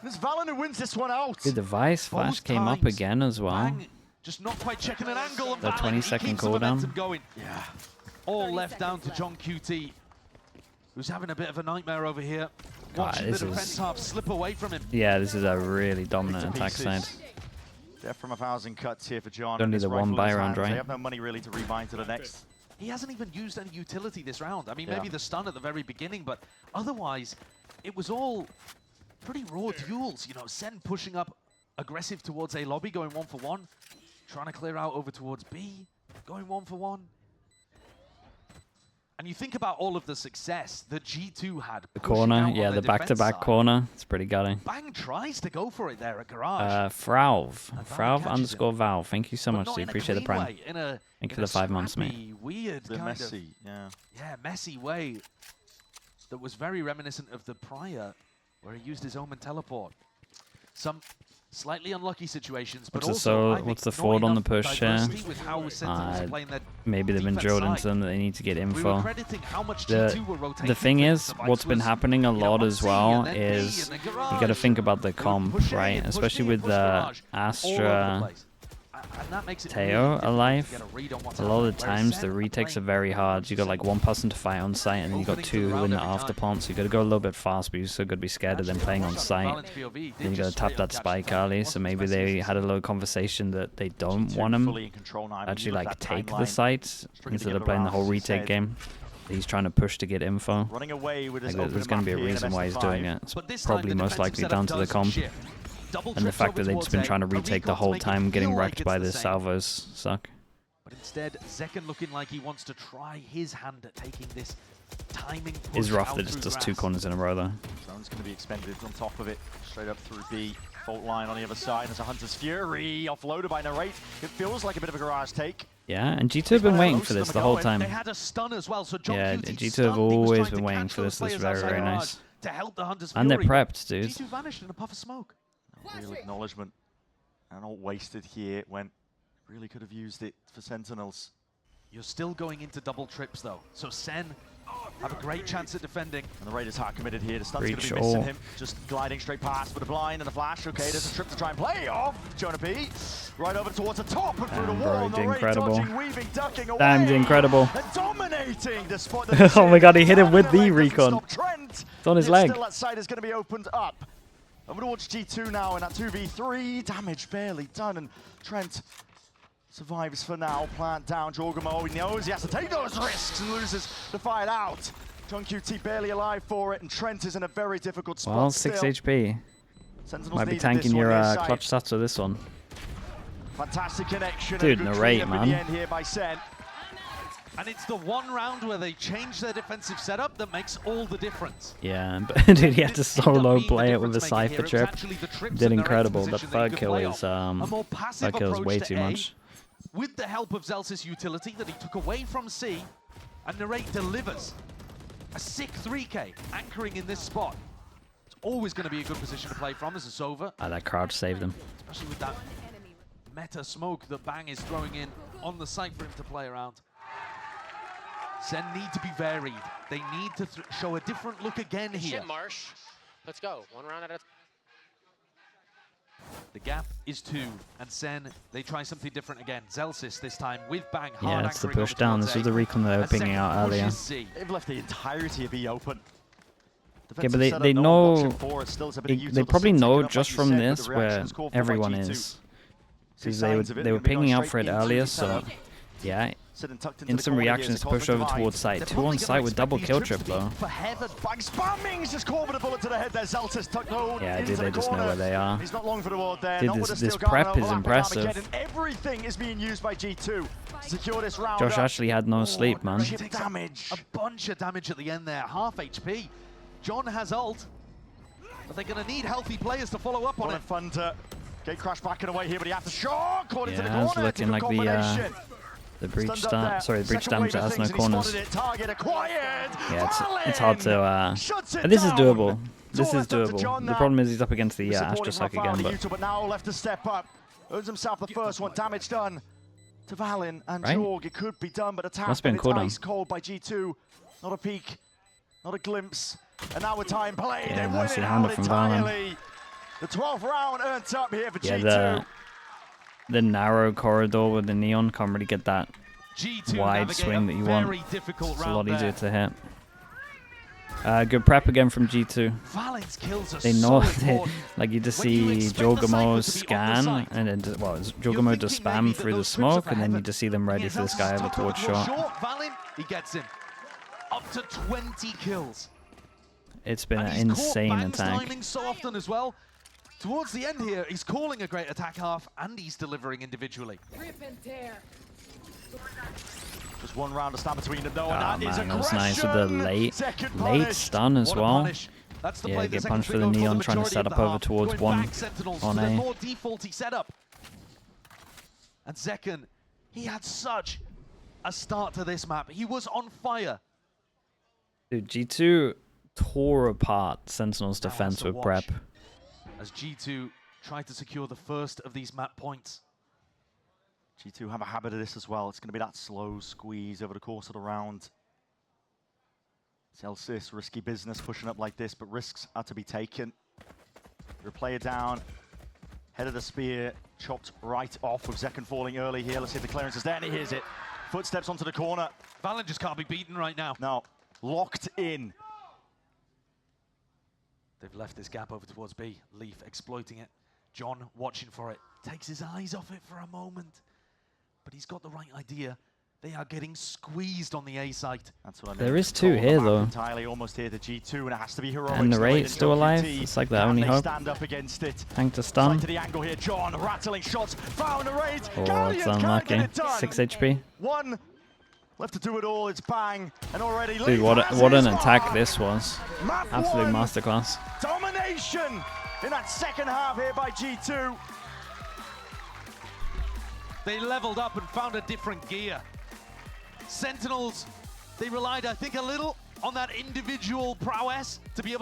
It's Valen who wins this one out. The device flash Both came up times, again as well. Bang, just not quite checking an angle. And That Valen, he 20-second keeps the cooldown. momentum going. Yeah. All left down to John QT, who's having a bit of a nightmare over here. God, Watching the this is- defense half slip away from him. Yeah, this is a really dominant Bits attack and side. pieces. Death from 1,000 cuts here for John. Only This the one rifle in buy his round, hands. right? They have no money really to rebind to the next. He hasn't even used any utility this round. I mean, Yeah. maybe the stun at the very beginning, but otherwise, it was all pretty raw duels. You know, Sen pushing up aggressive towards A lobby, going 1 for 1. Trying to clear out over towards B, going 1 for 1. And you think about all of the success that G2 had. The pushing corner, out on yeah, their the back-to-back defense side. corner. It's pretty gutting. Bang tries to go for it there at Garage. Frauv. And Valen Frauv catches underscore Val. Thank you so but much, not dude. in a Appreciate the clean prime. way, in a, Thank you in for a the 5 months, mate. scrappy, weird The kind messy, of, yeah, messy way that was very reminiscent of the prior, where he used his Omen teleport. Some slightly unlucky situations, but What's the also, I what's think, the not forward on the enough push here? diversity with how Sentinels are playing their Maybe they've been defense drilled into side. them that they need to get We were info. crediting how much The, G2 were rotating the thing things. is, The what's Vikes been was, happening a you know, lot on as C well and then B is and then you Garage. got to think about the They would comp, push A right? and push Especially B and with push Garage all over the Astra, place. And that makes it Teo really difficult to alive. get a read on what's A lot of happening. the Whereas times Sen the are retakes are playing very hard. You got like one person to fight on site, and then you got Opening to two the who round in the every after time. plant. So you got to go a little bit fast, but you still got to be scared of them playing on site. Then you got to tap that spike early. So maybe they had a little conversation that they don't G2 want him fully in control now. actually Look at like that take the timeline. site Stringing instead of together playing the whole rounds, as you retake said. game. He's trying to push to get info. Running away with his Like, there's going to be a reason why he's doing it. It's probably most likely down to the comp. And the fact that they've just been trying to retake the whole time, getting wrecked by the salvos suck. But instead, Zekken looking like he wants to try his hand at taking this timing push It's rough out that it just through does 2 grass. corners in a row though. Zone's going to be expended on top of it. Straight up through B. Fault line on the other side. There's a Hunter's Fury. Offloaded by Narrate. It feels like a bit of a Garage take. Yeah, and G2 have been waiting for this the whole time. They had a stun as well, so John Yeah, QT G2 have stunned. He was always trying been to waiting catch for those this. This is players very, outside very Garage nice. to help the Hunter's And they're Fury, but prepped, dude. G2 vanished in a puff of smoke. Real acknowledgement. And all wasted here when really could have used it for Sentinels. You're still going into double trips though, so Sen have a great chance at defending. And the Raiders hard committed here. The stun's going to Breach be missing all. him. Just gliding straight past with a blind and a flash. Okay, there's a trip to try and play off. Jonah P. Right over towards the top and through the Damn, wall. bro, And the did Raid incredible. dodging, weaving, ducking away. Damn, did incredible. And dominating the spot. Oh my god, he hit him with the That recon. doesn't stop Trent. but It's on his leg. Still that side is going to be opened up. I'm going to watch G2 now in that 2v3. Damage barely done, and Trent survives for now. Plant down. Jorgamo, he knows he has to take those risks and loses the fight out. John QT barely alive for it, and Trent is in a very difficult spot. Well, 6 HP. Sentinels Might be needed tanking this your one here, clutch stats with this one. Fantastic connection. Dude, and good narrate, cleanup at man. the end here by Sen. And it's the one round where they change their defensive setup that makes all the difference. Yeah, but dude, he had to solo play it with a Cypher trip. Did incredible. The third kill is third kill is way too much. With the help of Zelsis' utility that he took away from C, and Narrate delivers a sick 3K anchoring in this spot. It's always going to be a good position to play from as it's over. That crouch saved him. Especially with that meta smoke that Bang is throwing in on the site for him to play around. Sen need to be varied. They need to show a different look again here. Shit, Marsh. Let's go. One round at a time. The gap is 2, and Sen, they try something different again. Zelsis this time with Bang. Yeah, it's the push down. This was the recon they were pinging out earlier. They've left the entirety of B open. Okay, but they know, they probably know just from this where everyone is. Because they were pinging out for it earlier, so yeah. Instant reactions to push over towards site. 2 on site with double kill trip though. Yeah, dude, they just know where they are. He's not long for the ward there. Dude, this prep is impressive. Everything is being used by G2 to secure this round. Josh actually had no sleep, man. Damage. A bunch of damage at the end there. Half HP. John has ult, but they're going to need healthy players to follow up on it. Fun to get Crash backing away here, but he has to shot. Caught into the Yeah, it's corner. looking like the breach the breach damage that has no corners. Yeah, it's hard to. But this is doable. This is doable. The problem is he's up against the Ash just like again, but now left to step up. Earns himself the first one. Damage done to Valen and Jorg. It could be done, but attack. Must have been ice cold by G2. Not a peek, not a glimpse. And now with time played, Yeah, they nicely win it handled out from entirely. The 12th round earns up here for G2. Yeah, the narrow corridor with the neon can't really get that G2 wide swing that you want. It's a lot easier to hit. Good prep again from G2. Valen's kills are They know so it. Like you just see Jorgamo's scan, and then Jorgamo does spam through the smoke, and then you just see them ready for this guy over towards short. Valen, he gets him. Up to 20 kills. It's been an insane attack. Timing so often as well. Towards the end here, he's calling a great attack half, and he's delivering individually. Just one round of stab between them though, Oh and that man, that was nice with the late stun as well. Yeah, get punched for the neon, trying to set up over towards 1 on A. More defaulty setup. And Zekken, he had such a start to this map. He was on fire. Dude, G2 tore apart Sentinels' defense with prep. As G2 tried to secure the first of these map points. G2 have a habit of this as well. It's going to be that slow squeeze over the course of the round. Zelsis, risky business pushing up like this, but risks are to be taken. Your player down, head of the spear, chopped right off with Zekken falling early here. Let's see if the clearance is there, and he hears it. Footsteps onto the corner. Valen just can't be beaten right now. No, locked in. They've left this gap over towards B. Leaf exploiting it. John watching for it. Takes his eyes off it for a moment. But he's got the right idea. They are getting squeezed on the A site. That's what I mean. There is 2 here though. Entirely almost here to G2, and it has to be heroic. And the raid's still alive. It's like their only hope. Stand up against it. Tank to stun. To the angle here. John rattling shots. Found the raid. Oh, it's unlucky. 6 HP. 1 left to do it all. It's Bang, and already. Dude, what an attack this was. Absolute masterclass. Domination in that second half here by G2. They leveled up and found a different gear. Sentinels, they relied, I think, a little on that individual prowess to be able